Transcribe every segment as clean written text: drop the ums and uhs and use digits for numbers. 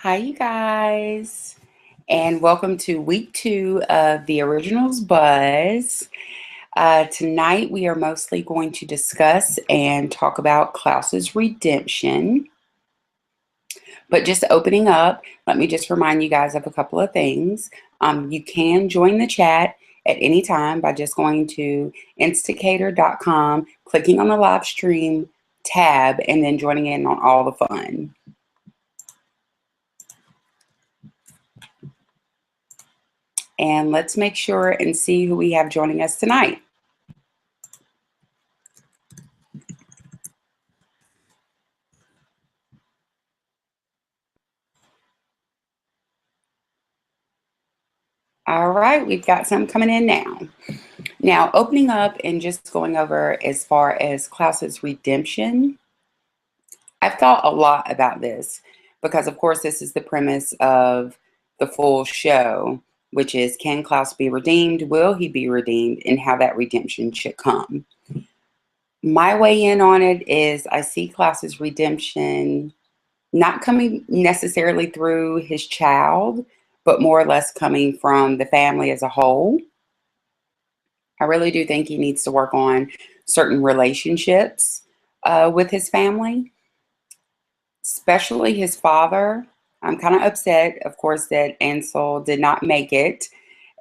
Hi, you guys, and welcome to week 2 of the Originals Buzz. Tonight, we are mostly going to discuss and talk about Klaus's redemption. But just opening up, let me just remind you guys of a couple of things. You can join the chat at any time by just going to insticator.com, clicking on the live stream tab, and then joining in on all the fun. And let's make sure and see who we have joining us tonight. All right, we've got some coming in now. Now, opening up and just going over as far as Klaus's redemption, I've thought a lot about this because, of course, this is the premise of the full show, which is, can Klaus be redeemed? Will he be redeemed? And how that redemption should come. My way in on it is I see Klaus's redemption not coming necessarily through his child, but more or less coming from the family as a whole. I really do think he needs to work on certain relationships with his family, especially his father. I'm kind of upset, of course, that Ansel did not make it,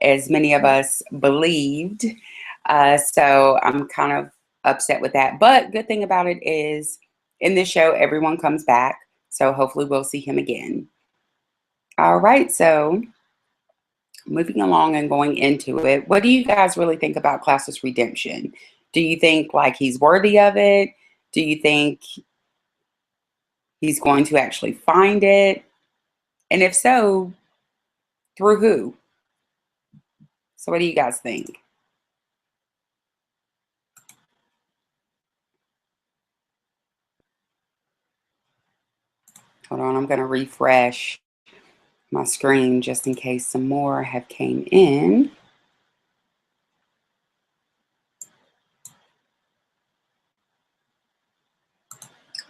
as many of us believed. So I'm kind of upset with that. But good thing about it is, in this show, everyone comes back. So hopefully we'll see him again. All right, so moving along and going into it, what do you guys really think about Klaus's redemption? Do you think like he's worthy of it? Do you think he's going to actually find it? And if so, through who? So what do you guys think? Hold on, I'm going to refresh my screen just in case some more have came in.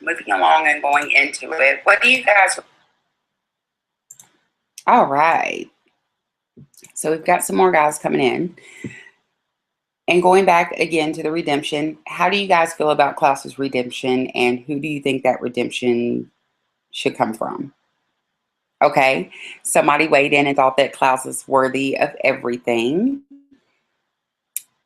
Moving along and going into it, what do you guys? All right. So we've got some more guys coming in. And going back again to the redemption, how do you guys feel about Klaus's redemption, and who do you think that redemption should come from? Okay, somebody weighed in and thought that Klaus is worthy of everything.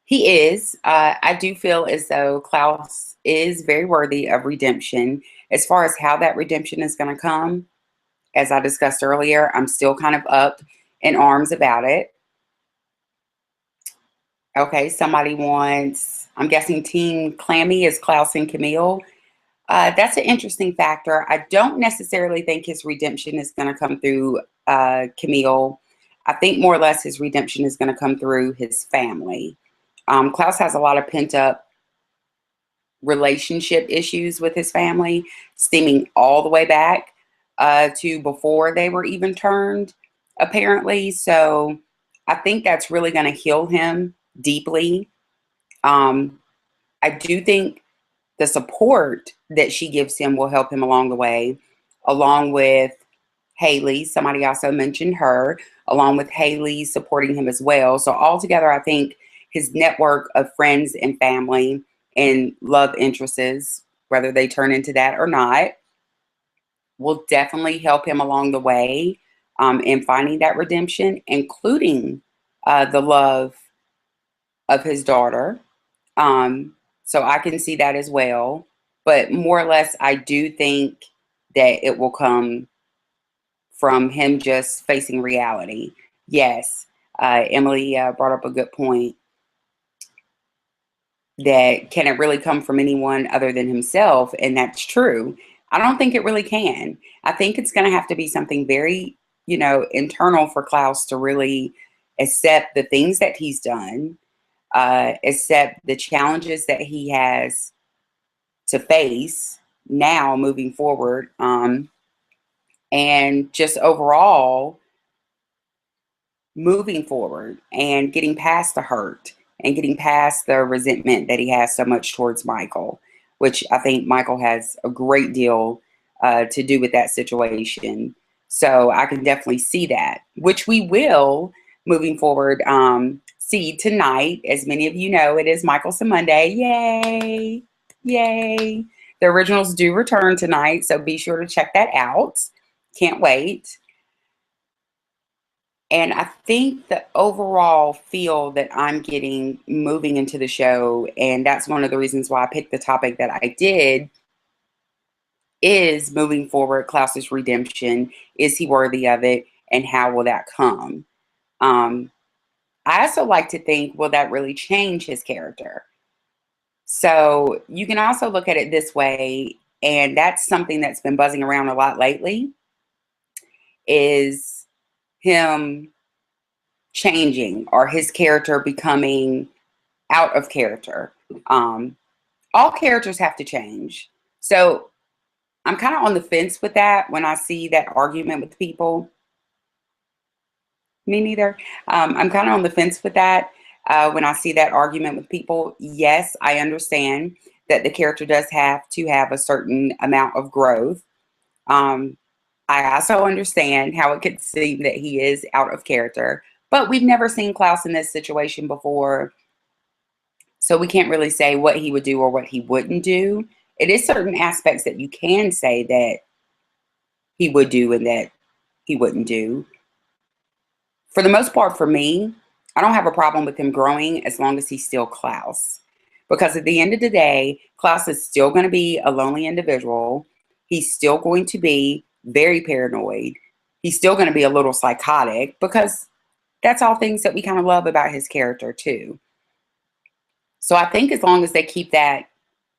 He is. I do feel as though Klaus is very worthy of redemption. As far as how that redemption is going to come, as I discussed earlier, I'm still kind of up in arms about it. Okay, somebody wants, I'm guessing Team Clammy is Klaus and Camille. That's an interesting factor. I don't necessarily think his redemption is going to come through Camille. I think more or less his redemption is going to come through his family. Klaus has a lot of pent up relationship issues with his family, stemming all the way back to before they were even turned, apparently. So I think that's really going to heal him deeply. I do think the support that she gives him will help him along the way, along with Haley. Somebody also mentioned her, along with Haley supporting him as well. So altogether, I think his network of friends and family and love interests, whether they turn into that or not, will definitely help him along the way in finding that redemption, including the love of his daughter. So I can see that as well. But more or less, I do think that it will come from him just facing reality. Yes, Emily brought up a good point, that can it really come from anyone other than himself? And that's true. I don't think it really can. I think it's going to have to be something very, internal for Klaus to really accept the things that he's done, accept the challenges that he has to face now moving forward, and just overall moving forward and getting past the hurt and getting past the resentment that he has so much towards Michael, which I think Michael has a great deal to do with that situation. So I can definitely see that, which we will moving forward see tonight. As many of you know, it is Michelson Monday. Yay! Yay! The originals do return tonight, so be sure to check that out. Can't wait. And I think the overall feel that I'm getting moving into the show, and that's one of the reasons why I picked the topic that I did, is moving forward, Klaus's redemption. Is he worthy of it? And how will that come? I also like to think, will that really change his character? So you can also look at it this way, and that's something that's been buzzing around a lot lately, is him changing or his character becoming out of character. All characters have to change. So I'm kind of on the fence with that when I see that argument with people. Me neither. I'm kind of on the fence with that when I see that argument with people. Yes, I understand that the character does have to have a certain amount of growth. Um, I also understand how it could seem that he is out of character, but we've never seen Klaus in this situation before. So we can't really say what he would do or what he wouldn't do. It is certain aspects that you can say that he would do and that he wouldn't do. For the most part, for me, I don't have a problem with him growing as long as he's still Klaus. Because at the end of the day, Klaus is still going to be a lonely individual. He's still going to be very paranoid. He's still going to be a little psychotic because that's all things that we kind of love about his character too. So I think as long as they keep that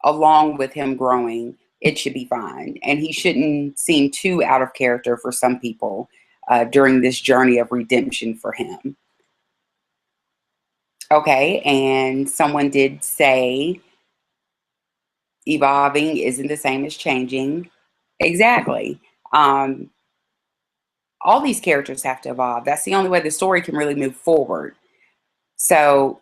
along with him growing, it should be fine. And he shouldn't seem too out of character for some people during this journey of redemption for him. Okay, and someone did say evolving isn't the same as changing. Exactly. Um, all these characters have to evolve. That's the only way the story can really move forward. So,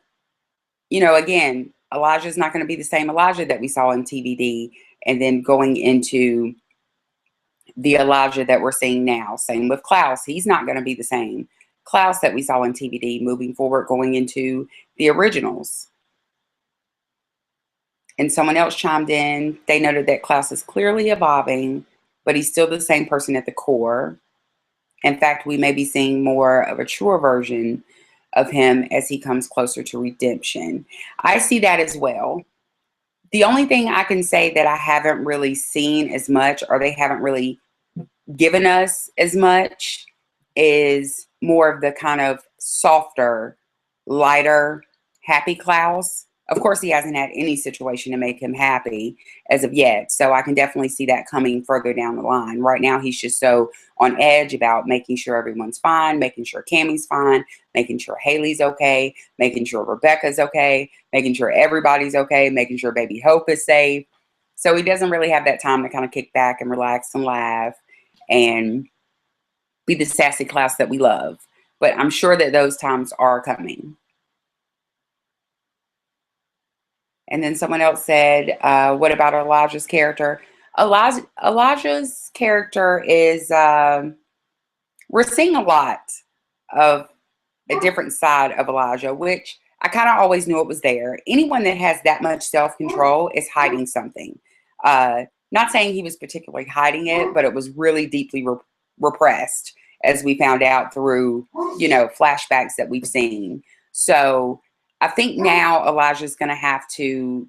again, Elijah's not going to be the same Elijah that we saw in TVD, and then going into the Elijah that we're seeing now. Same with Klaus. He's not going to be the same Klaus that we saw in TVD moving forward, going into the originals. And someone else chimed in. They noted that Klaus is clearly evolving, but he's still the same person at the core. In fact, we may be seeing more of a truer version of him as he comes closer to redemption. I see that as well. The only thing I can say that I haven't really seen as much, or they haven't really given us as much, is more of the kind of softer, lighter, happy Klaus. Of course, he hasn't had any situation to make him happy as of yet. So I can definitely see that coming further down the line. Right now, he's just so on edge about making sure everyone's fine, making sure Cammie's fine, making sure Haley's okay, making sure Rebecca's okay, making sure everybody's okay, making sure baby Hope is safe. So he doesn't really have that time to kind of kick back and relax and laugh and be the sassy Klaus that we love. But I'm sure that those times are coming. And then someone else said, what about Elijah's character? Elijah's character is, we're seeing a lot of a different side of Elijah, which I kind of always knew it was there. Anyone that has that much self-control is hiding something. Not saying he was particularly hiding it, but it was really deeply repressed, as we found out through, flashbacks that we've seen. So I think now Elijah's going to have to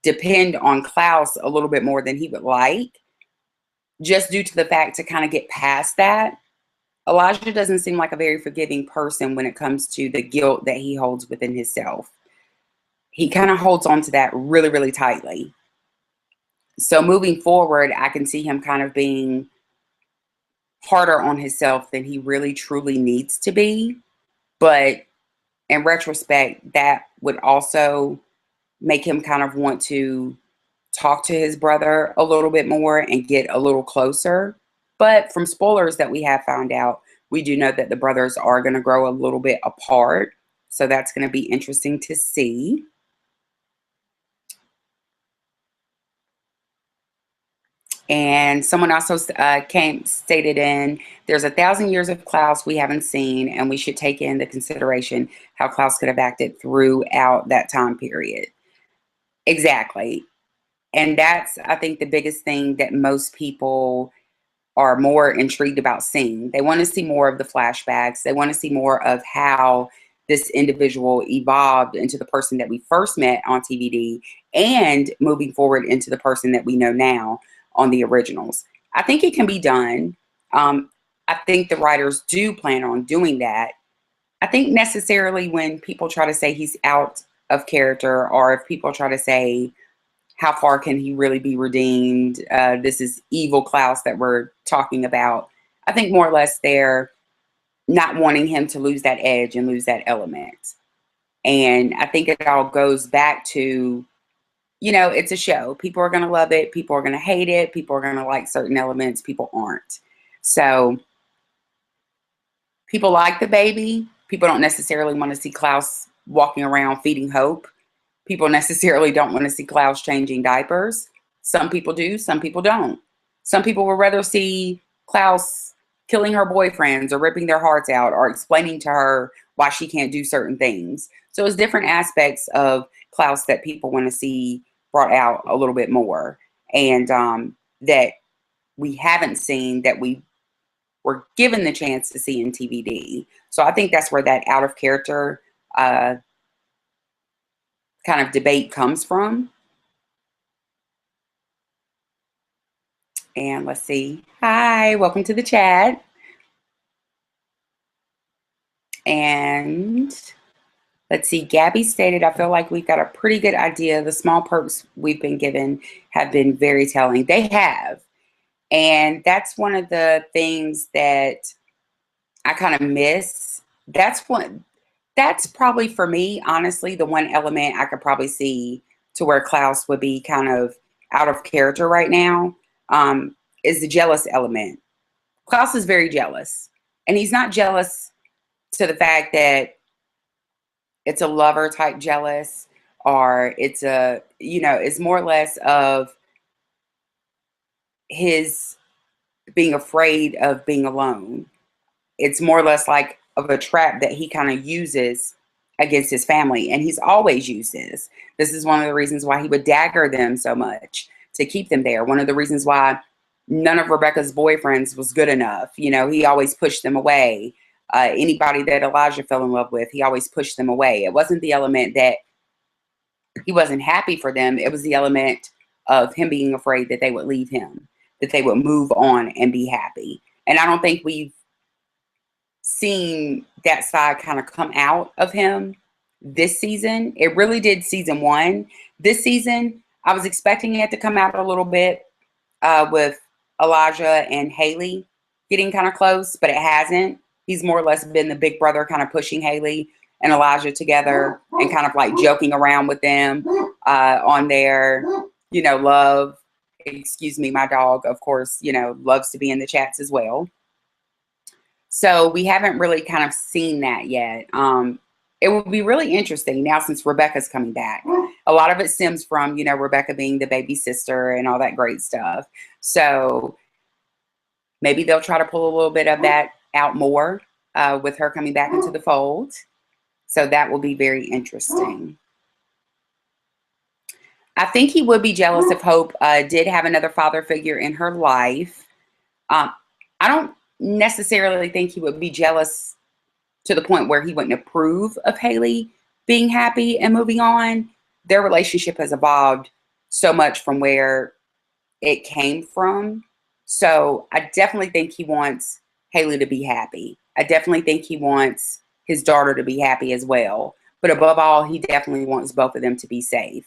depend on Klaus a little bit more than he would like, just due to the fact to kind of get past that. Elijah doesn't seem like a very forgiving person when it comes to the guilt that he holds within himself. He kind of holds on to that really, really tightly. So moving forward, I can see him kind of being harder on himself than he really truly needs to be. But in retrospect, that would also make him kind of want to talk to his brother a little bit more and get a little closer. But from spoilers that we have found out, we do know that the brothers are going to grow a little bit apart. So that's going to be interesting to see. And someone also stated in, there's 1,000 years of Klaus we haven't seen, and we should take into consideration how Klaus could have acted throughout that time period. Exactly. And that's, I think, the biggest thing that most people are more intrigued about seeing. They want to see more of the flashbacks. They want to see more of how this individual evolved into the person that we first met on TVD and moving forward into the person that we know now on the originals. I think it can be done. I think the writers do plan on doing that. I think necessarily when people try to say he's out of character, or if people try to say, how far can he really be redeemed? This is evil Klaus that we're talking about. I think more or less they're not wanting him to lose that edge and lose that element. And I think it all goes back to, it's a show. People are going to love it. People are going to hate it. People are going to like certain elements. People aren't. So people like the baby. People don't necessarily want to see Klaus walking around feeding hope. People necessarily don't want to see Klaus changing diapers. Some people do, some people don't. Some people would rather see Klaus killing her boyfriends or ripping their hearts out or explaining to her why she can't do certain things. So it's different aspects of Klaus that people want to see brought out a little bit more, and that we haven't seen, that we were given the chance to see in TVD. So I think that's where that out of character kind of debate comes from. And let's see. Hi, welcome to the chat. And let's see. Gabby stated, I feel like we've got a pretty good idea. The small perks we've been given have been very telling. They have. And that's one of the things that I kind of miss. That's probably for me, honestly, the one element I could probably see to where Klaus would be kind of out of character right now, is the jealous element. Klaus is very jealous, and he's not jealous to the fact that it's a lover type jealous, or it's it's more or less of his being afraid of being alone. It's more or less like of a trap that he kind of uses against his family. And he's always used this. This is one of the reasons why he would dagger them so much to keep them there. One of the reasons why none of Rebecca's boyfriends was good enough. He always pushed them away. Anybody that Elijah fell in love with, he always pushed them away. It wasn't the element that he wasn't happy for them. It was the element of him being afraid that they would leave him, that they would move on and be happy. And I don't think we've seen that side kind of come out of him this season. It really did season 1. This season, I was expecting it to come out a little bit with Elijah and Haley getting kind of close, but it hasn't. He's more or less been the big brother kind of pushing Haley and Elijah together and kind of like joking around with them on their, love. Excuse me, my dog, of course, loves to be in the chats as well. So we haven't really kind of seen that yet. It will be really interesting now since Rebecca's coming back. A lot of it stems from, Rebecca being the baby sister and all that great stuff. So maybe they'll try to pull a little bit of that out more with her coming back into the fold. So that will be very interesting. I think he would be jealous if Hope did have another father figure in her life. I don't necessarily think he would be jealous to the point where he wouldn't approve of Haley being happy and moving on. Their relationship has evolved so much from where it came from. So I definitely think he wants Haley to be happy. I definitely think he wants his daughter to be happy as well. But above all, he definitely wants both of them to be safe.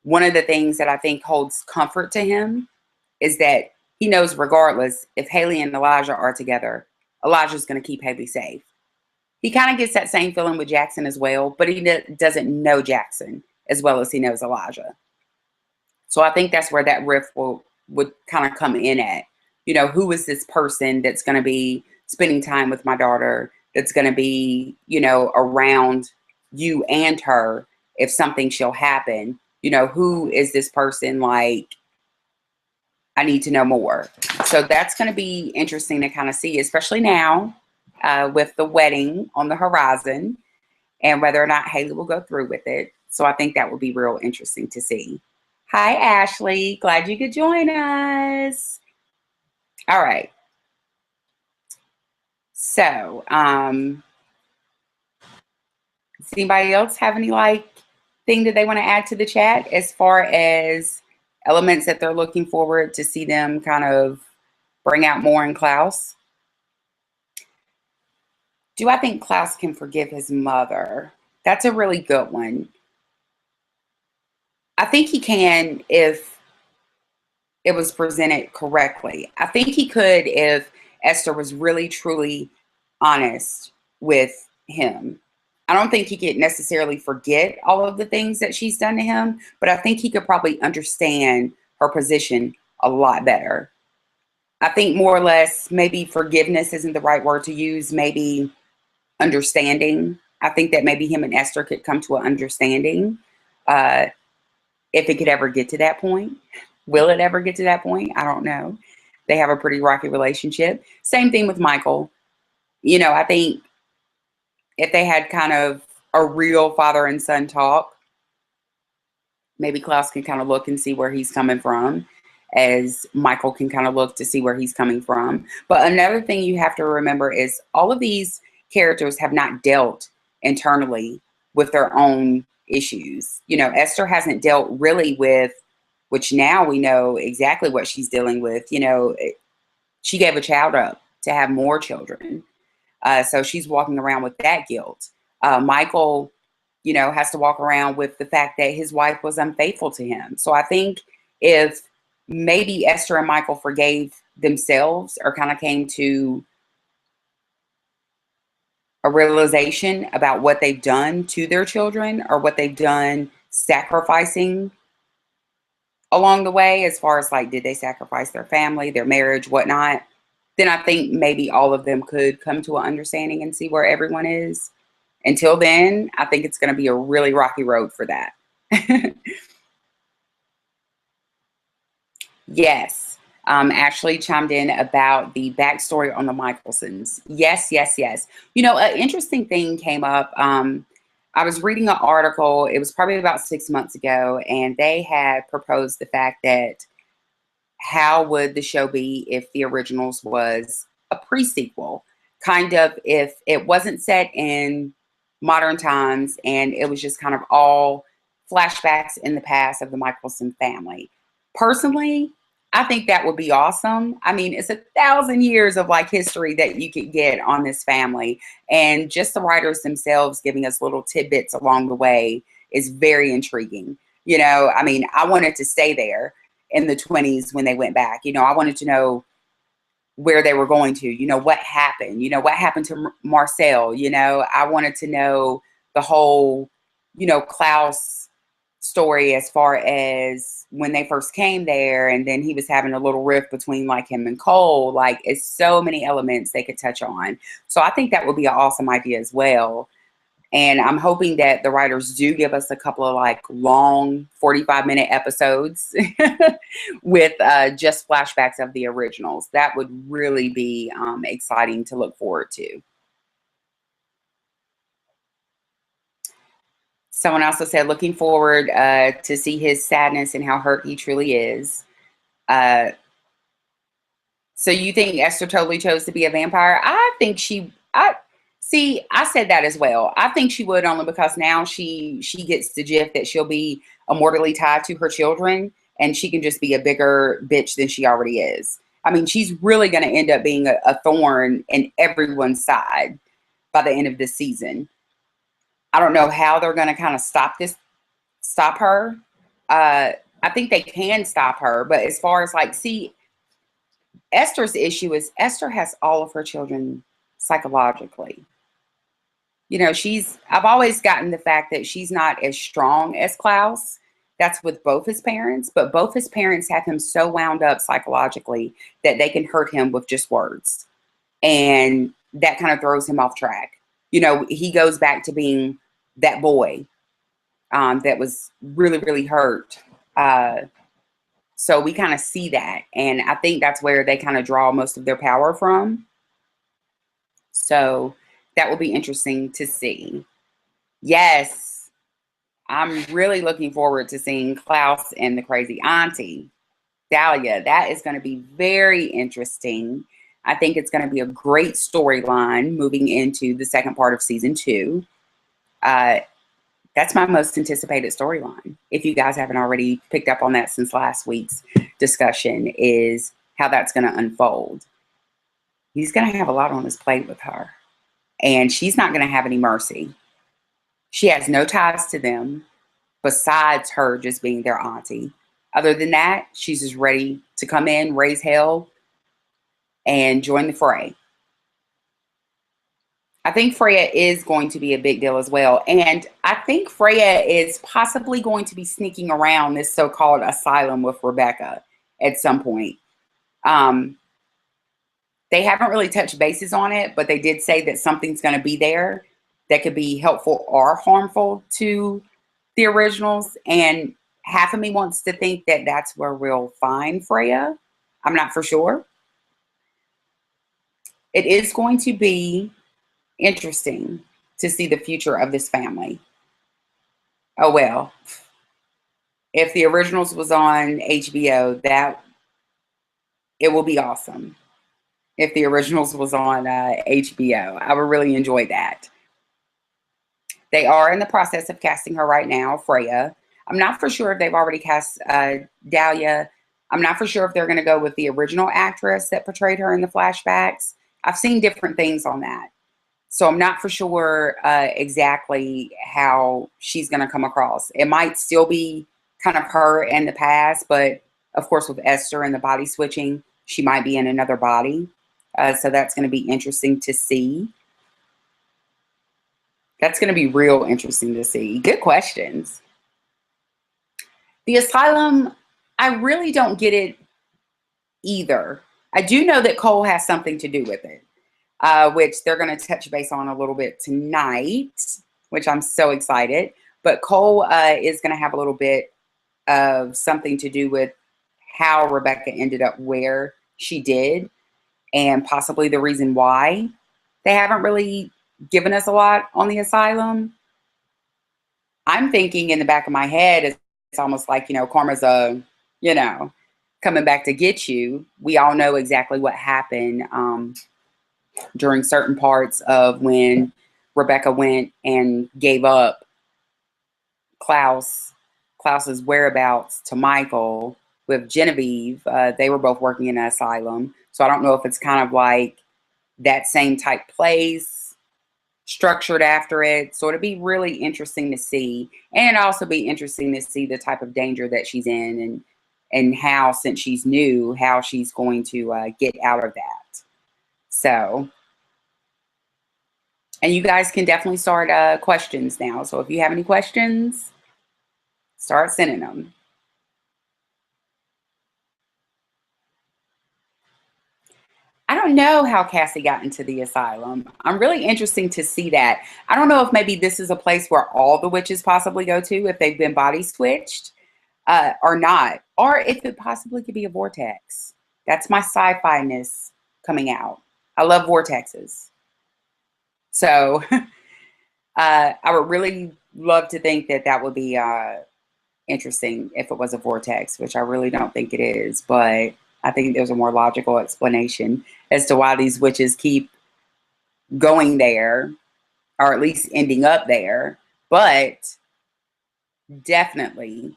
One of the things that I think holds comfort to him is that he knows regardless, if Haley and Elijah are together, Elijah's going to keep Haley safe. He kind of gets that same feeling with Jackson as well, but he doesn't know Jackson as well as he knows Elijah. So I think that's where that rift would kind of come in at. Who is this person that's going to be spending time with my daughter, that's going to be, around you and her if something shall happen? Who is this person? Like, I need to know more. So that's going to be interesting to kind of see, especially now with the wedding on the horizon and whether or not Haley will go through with it. So I think that will be real interesting to see. Hi, Ashley. Glad you could join us. All right. So, does anybody else have any thing that they want to add to the chat as far as elements that they're looking forward to see them kind of bring out more in Klaus? Do I think Klaus can forgive his mother? That's a really good one. I think he can if it was presented correctly. I think he could if Esther was really, truly honest with him. I don't think he could necessarily forget all of the things that she's done to him, but I think he could probably understand her position a lot better. I think more or less maybe forgiveness isn't the right word to use, maybe understanding. I think that maybe him and Esther could come to an understanding if it could ever get to that point. Will it ever get to that point? I don't know. They have a pretty rocky relationship. Same thing with Michael. You know, I think if they had kind of a real father and son talk, maybe Klaus can kind of look and see where he's coming from, as Michael can kind of look to see where he's coming from. But another thing you have to remember is all of these characters have not dealt internally with their own issues. You know, Esther hasn't dealt really with, which now we know exactly what she's dealing with. You know, she gave a child up to have more children. So she's walking around with that guilt. Michael, you know, has to walk around with the fact that his wife was unfaithful to him. So I think if maybe Esther and Michael forgave themselves or kind of came to a realization about what they've done to their children or what they've done sacrificing along the way, as far as did they sacrifice their family, their marriage, whatnot, then I think maybe all of them could come to an understanding and see where everyone is. Until then, I think it's going to be a really rocky road for that. Yes. Ashley chimed in about the backstory on the Michelsons. Yes, yes, yes. You know, an interesting thing came up. I was reading an article, it was probably about 6 months ago, and they had proposed the fact that how would the show be if the originals was a pre-sequel? Kind of if it wasn't set in modern times and it was just kind of all flashbacks in the past of the Michelson family. Personally, I think that would be awesome. I mean, it's 1,000 years of history that you could get on this family. And just the writers themselves giving us little tidbits along the way is very intriguing. You know, I mean, I wanted to stay there in the 20s when they went back. You know, I wanted to know where they were going to, you know, what happened, you know, what happened to Marcel, you know, I wanted to know the whole, you know, Klaus story as far as when they first came there and then he was having a little rift between him and Cole. It's so many elements they could touch on. So I think that would be an awesome idea as well. And I'm hoping that the writers do give us a couple of long 45-minute episodes with just flashbacks of the originals. That would really be exciting to look forward to. Someone also said, looking forward to see his sadness and how hurt he truly is. So you think Esther totally chose to be a vampire? I think see, I said that as well. I think she would, only because now she gets the gist that she'll be immortally tied to her children and she can just be a bigger bitch than she already is. I mean, she's really going to end up being a thorn in everyone's side by the end of this season. I don't know how they're going to kind of stop her. I think they can stop her, but as far as see, Esther's issue is Esther has all of her children psychologically. You know, I've always gotten the fact that she's not as strong as Klaus. That's with both his parents, but both his parents have him so wound up psychologically that they can hurt him with just words. And that kind of throws him off track. You know, he goes back to being that boy that was really, really hurt. So we kind of see that. And I think that's where they kind of draw most of their power from. So that will be interesting to see. Yes, I'm really looking forward to seeing Klaus and the crazy auntie, Dahlia. That is going to be very interesting. I think it's going to be a great storyline moving into the second part of season 2. That's my most anticipated storyline. If you guys haven't already picked up on that since last week's discussion, is how that's going to unfold. He's going to have a lot on his plate with her, and she's not going to have any mercy. She has no ties to them besides her just being their auntie. Other than that, she's just ready to come in, raise hell, and join the fray. I think Freya is going to be a big deal as well. And I think Freya is possibly going to be sneaking around this so-called asylum with Rebecca at some point. They haven't really touched bases on it, but they did say that something's going to be there that could be helpful or harmful to the originals. And half of me wants to think that that's where we'll find Freya. I'm not for sure. It is going to be interesting to see the future of this family. Oh, well, if the originals was on HBO, that it will be awesome. If the originals was on HBO, I would really enjoy that. They are in the process of casting her right now, Freya. I'm not for sure if they've already cast Dahlia. I'm not for sure if they're going to go with the original actress that portrayed her in the flashbacks. I've seen different things on that. So I'm not for sure exactly how she's going to come across. It might still be kind of her in the past, but of course with Esther and the body switching, she might be in another body. So that's going to be interesting to see. That's going to be real interesting to see. Good questions. The asylum, I really don't get it either. I do know that Cole has something to do with it. Which they're going to touch base on a little bit tonight, which I'm so excited. But Cole is going to have a little bit of something to do with how Rebecca ended up where she did, and possibly the reason why. They haven't really given us a lot on the asylum. I'm thinking in the back of my head, it's almost like, karma's coming back to get you. We all know exactly what happened during certain parts of when Rebecca went and gave up Klaus's whereabouts to Michael with Genevieve. They were both working in an asylum. So I don't know if it's kind of like that same type place structured after it. So it'd be really interesting to see. And also be interesting to see the type of danger that she's in, and how, since she's new, how she's going to get out of that. So, and you guys can definitely start questions now. So if you have any questions, start sending them. I don't know how Cassie got into the asylum. I'm really interested to see that. I don't know if maybe this is a place where all the witches possibly go to if they've been body switched or not. Or if it possibly could be a vortex. That's my sci-fi-ness coming out. I love vortexes. So I would really love to think that that would be interesting if it was a vortex, which I really don't think it is. But I think there's a more logical explanation as to why these witches keep going there, or at least ending up there. But definitely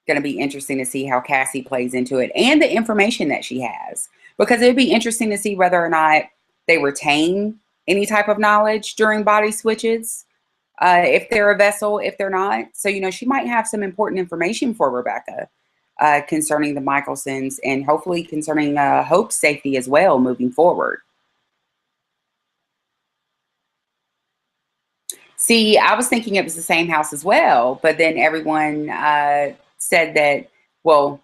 going to be interesting to see how Cassie plays into it, and the information that she has. Because it would be interesting to see whether or not they retain any type of knowledge during body switches. If they're a vessel, if they're not. So, she might have some important information for Rebecca concerning the Michelsons, and hopefully concerning Hope's safety as well moving forward. See, I was thinking it was the same house as well, but then everyone said that, well,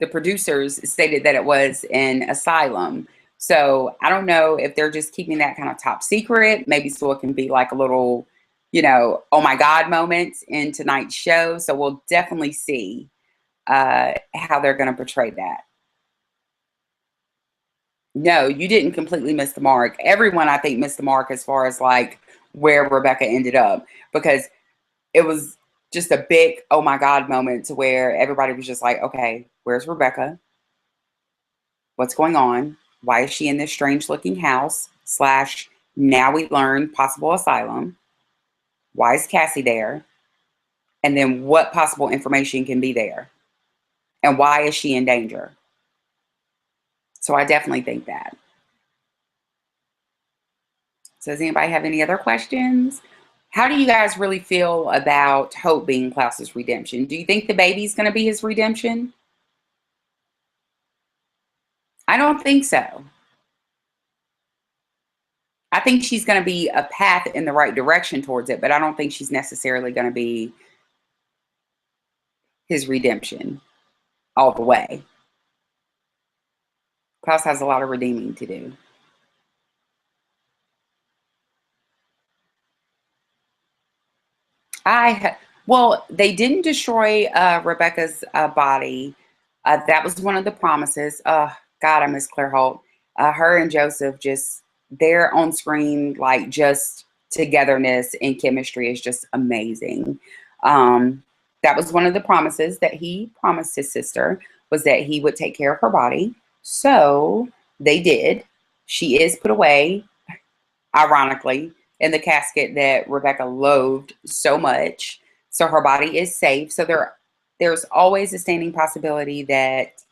the producers stated that it was an asylum. So I don't know if they're just keeping that kind of top secret, maybe so it can be like a little, oh my God moment in tonight's show. So we'll definitely see how they're going to portray that. No, you didn't completely miss the mark. Everyone, I think, missed the mark as far as like where Rebecca ended up, because it was just a big oh my God moment to where everybody was just like, okay, where's Rebecca? What's going on? Why is she in this strange looking house? Slash, now we learn possible asylum. Why is Cassie there? And then what possible information can be there? And why is she in danger? So I definitely think that. So does anybody have any other questions? How do you guys really feel about Hope being Klaus's redemption? Do you think the baby's going to be his redemption? I don't think so. I think she's going to be a path in the right direction towards it, but I don't think she's necessarily going to be his redemption all the way. Klaus has a lot of redeeming to do. Well, they didn't destroy Rebecca's body. That was one of the promises. God, I miss Claire Holt. Her and Joseph, just their on screen, like just togetherness and chemistry is just amazing. That was one of the promises that he promised his sister, was that he would take care of her body. So they did. She is put away, ironically, in the casket that Rebecca loathed so much. So her body is safe. So there's always a standing possibility that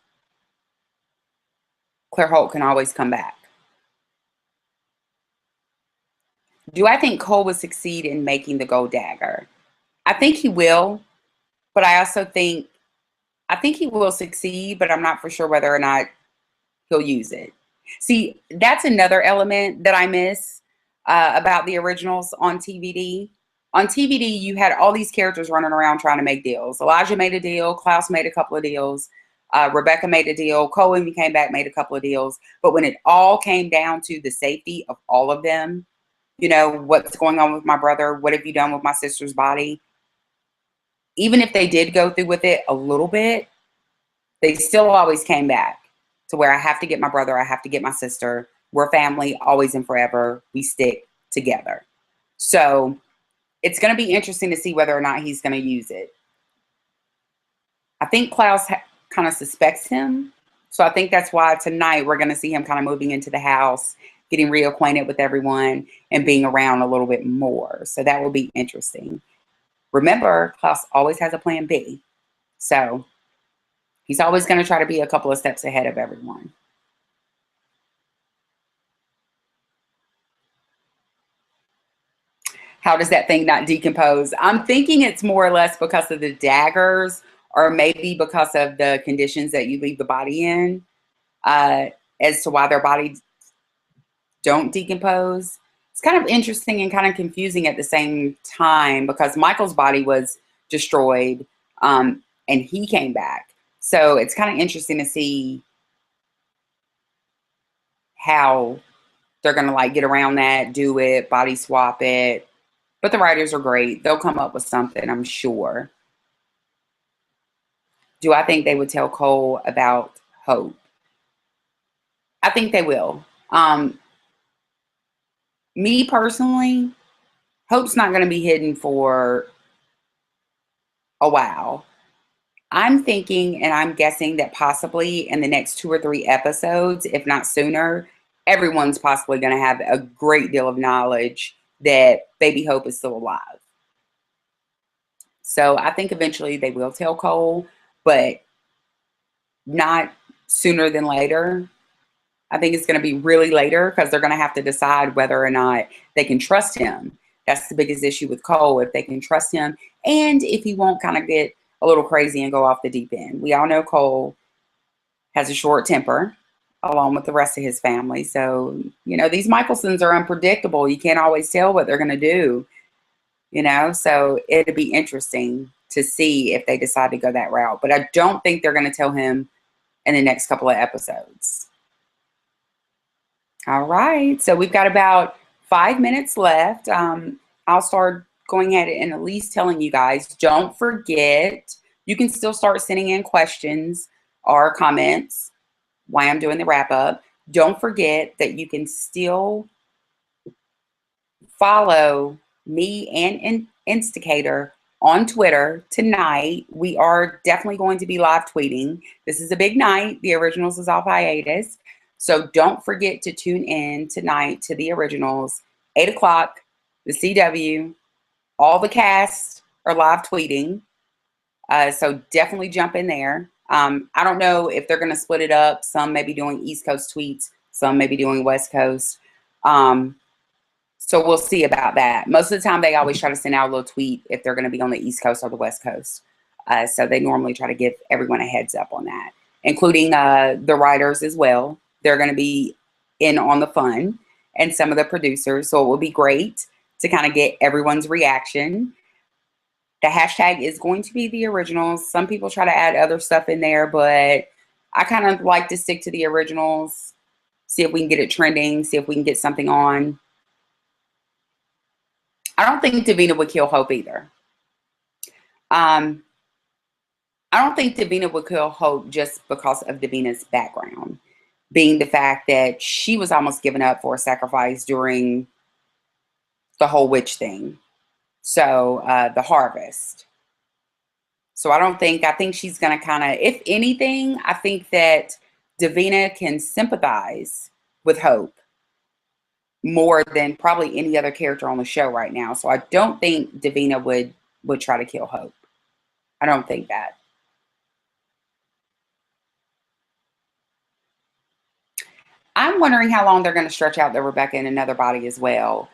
Claire Holt can always come back. Do I think Cole will succeed in making the gold dagger? I think he will, but I think he will succeed, but I'm not for sure whether or not he'll use it. See, that's another element that I miss about the originals on TVD. On TVD, you had all these characters running around trying to make deals. Elijah made a deal. Klaus made a couple of deals. Rebecca made a deal. Cole, when he came back, made a couple of deals. But when it all came down to the safety of all of them, you know, what's going on with my brother? What have you done with my sister's body? Even if they did go through with it a little bit, they still always came back to where I have to get my brother. I have to get my sister. We're family, always and forever. We stick together. So it's going to be interesting to see whether or not he's going to use it. I think Klaus kind of suspects him. So I think that's why tonight we're going to see him kind of moving into the house, getting reacquainted with everyone, and being around a little bit more. So that will be interesting. Remember, Klaus always has a plan B. So he's always going to try to be a couple of steps ahead of everyone. How does that thing not decompose? I'm thinking it's more or less because of the daggers, or maybe because of the conditions that you leave the body in, as to why their bodies don't decompose. It's kind of interesting and kind of confusing at the same time, because Michael's body was destroyed and he came back. So it's kind of interesting to see how they're going to like get around that, do it, body swap it. But the writers are great. They'll come up with something, I'm sure. Do I think they would tell Cole about Hope? I think they will. Me personally, Hope's not going to be hidden for a while. I'm thinking and I'm guessing that possibly in the next 2 or 3 episodes, if not sooner, everyone's possibly going to have a great deal of knowledge that baby Hope is still alive. So I think eventually they will tell Cole, but not sooner than later. I think it's going to be really later, because they're going to have to decide whether or not they can trust him. That's the biggest issue with Cole, if they can trust him and if he won't kind of get a little crazy and go off the deep end. We all know Cole has a short temper, along with the rest of his family. So, you know, these Michelsons are unpredictable. You can't always tell what they're going to do, you know, so it'd be interesting to see if they decide to go that route. But I don't think they're going to tell him in the next couple of episodes. All right, so we've got about 5 minutes left. I'll start going at it and at least telling you guys, don't forget You can still start sending in questions or comments while I'm doing the wrap up. Don't forget that you can still follow me and Instigator on Twitter tonight. We are definitely going to be live tweeting. This is a big night. The Originals is off hiatus. So don't forget to tune in tonight to the Originals, 8 o'clock, the CW. All the cast are live tweeting. So definitely jump in there. I don't know if they're going to split it up. Some may be doing East Coast tweets. Some may be doing West Coast. So we'll see about that. Most of the time, they always try to send out a little tweet if they're going to be on the East Coast or the West Coast. So they normally try to give everyone a heads up on that, including the writers as well. They're going to be in on the fun, and some of the producers. So it will be great to kind of get everyone's reaction. The hashtag is going to be the Originals. Some people try to add other stuff in there, but I kind of like to stick to the Originals, see if we can get it trending, see if we can get something on. I don't think Davina would kill Hope either. I don't think Davina would kill Hope just because of Davina's background, being the fact that she was almost given up for a sacrifice during the whole witch thing. So the harvest. So I think she's going to kind of, if anything, I think that Davina can sympathize with Hope more than probably any other character on the show right now. So I don't think Davina would try to kill Hope. I don't think that. I'm wondering how long they're going to stretch out the Rebecca in another body as well.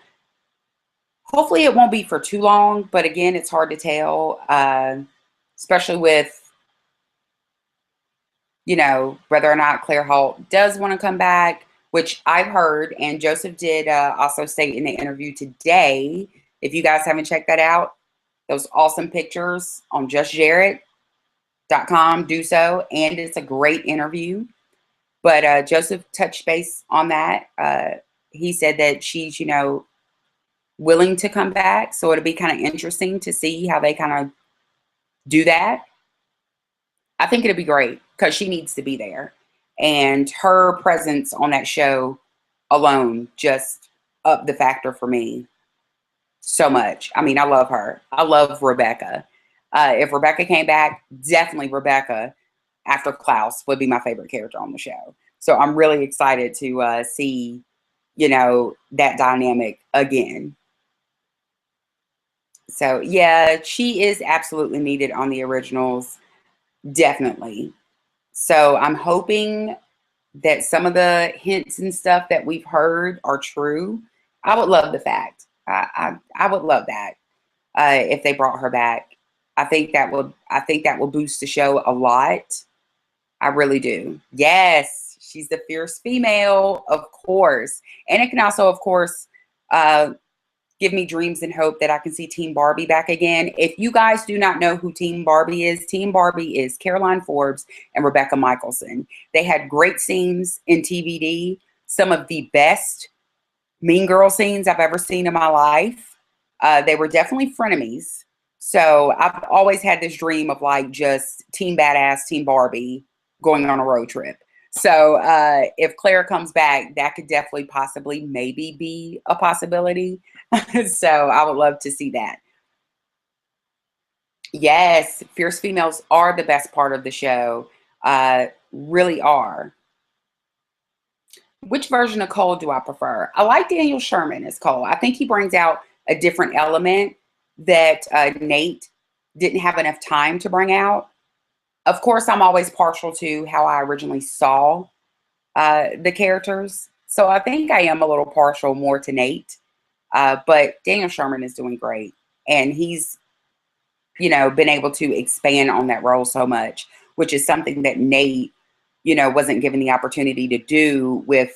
Hopefully it won't be for too long, but again, it's hard to tell, especially with, you know, whether or not Claire Holt does want to come back, which I've heard, and Joseph did also state in the interview today. If you guys haven't checked that out, those awesome pictures on justjared.com, do so, and it's a great interview. But Joseph touched base on that. He said that she's, you know, willing to come back. So it'll be kind of interesting to see how they kind of do that. I think it'll be great because she needs to be there. And her presence on that show alone just upped the factor for me so much. I mean, I love her. I love Rebecca. If Rebecca came back, definitely Rebecca after Klaus would be my favorite character on the show. So I'm really excited to see, you know, that dynamic again. So yeah, she is absolutely needed on the Originals. Definitely. So I'm hoping that some of the hints and stuff that we've heard are true. I would love the fact. I would love that if they brought her back. I think that will boost the show a lot. I really do. Yes, she's the fierce female, of course, and it can also, of course, give me dreams and hope that I can see Team Barbie back again. If you guys do not know who Team Barbie is Caroline Forbes and Rebecca Michelson. They had great scenes in TVD, some of the best Mean Girl scenes I've ever seen in my life. They were definitely frenemies. So I've always had this dream of like just Team Badass, Team Barbie going on a road trip. So if Claire comes back, that could definitely possibly maybe be a possibility. So I would love to see that. Yes, fierce females are the best part of the show. Really are. Which version of Cole do I prefer? I like Daniel Sherman as Cole. I think he brings out a different element that Nate didn't have enough time to bring out. Of course, I'm always partial to how I originally saw the characters. So I think I am a little partial more to Nate. But Daniel Sherman is doing great. And he's, you know, been able to expand on that role so much, which is something that Nate, you know, wasn't given the opportunity to do with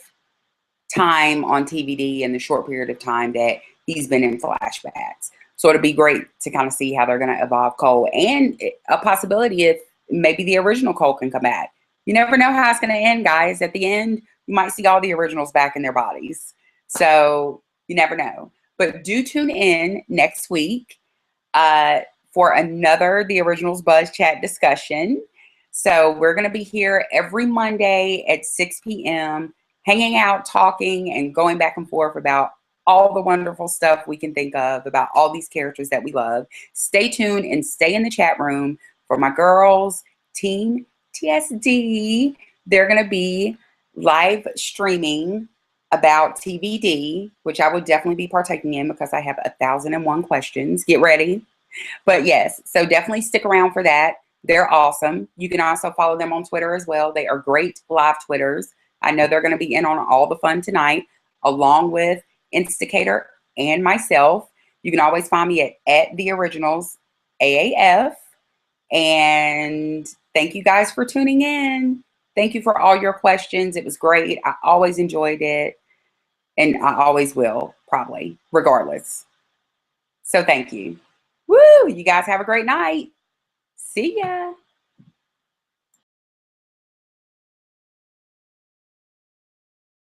time on TVD in the short period of time that he's been in flashbacks. So it'll be great to kind of see how they're going to evolve Cole, and a possibility if maybe the original Cole can come back. You never know how it's going to end, guys. At the end, you might see all the originals back in their bodies. So you never know. But do tune in next week for for another The Originals Buzz Chat discussion. So we're going to be here every Monday at 6 p.m., hanging out, talking, and going back and forth about all the wonderful stuff we can think of about all these characters that we love. Stay tuned and stay in the chat room for my girls, Team TSD. They're going to be live streaming about TVD, which I would definitely be partaking in because I have 1,001 questions. Get ready. But yes, so definitely stick around for that. They're awesome. You can also follow them on Twitter as well. They are great live Twitters. I know they're going to be in on all the fun tonight, along with Instigator and myself. You can always find me at The Originals AAF. And thank you guys for tuning in. Thank you for all your questions. It was great. I always enjoyed it. And I always will, probably, regardless. So thank you. Woo! You guys have a great night. See ya.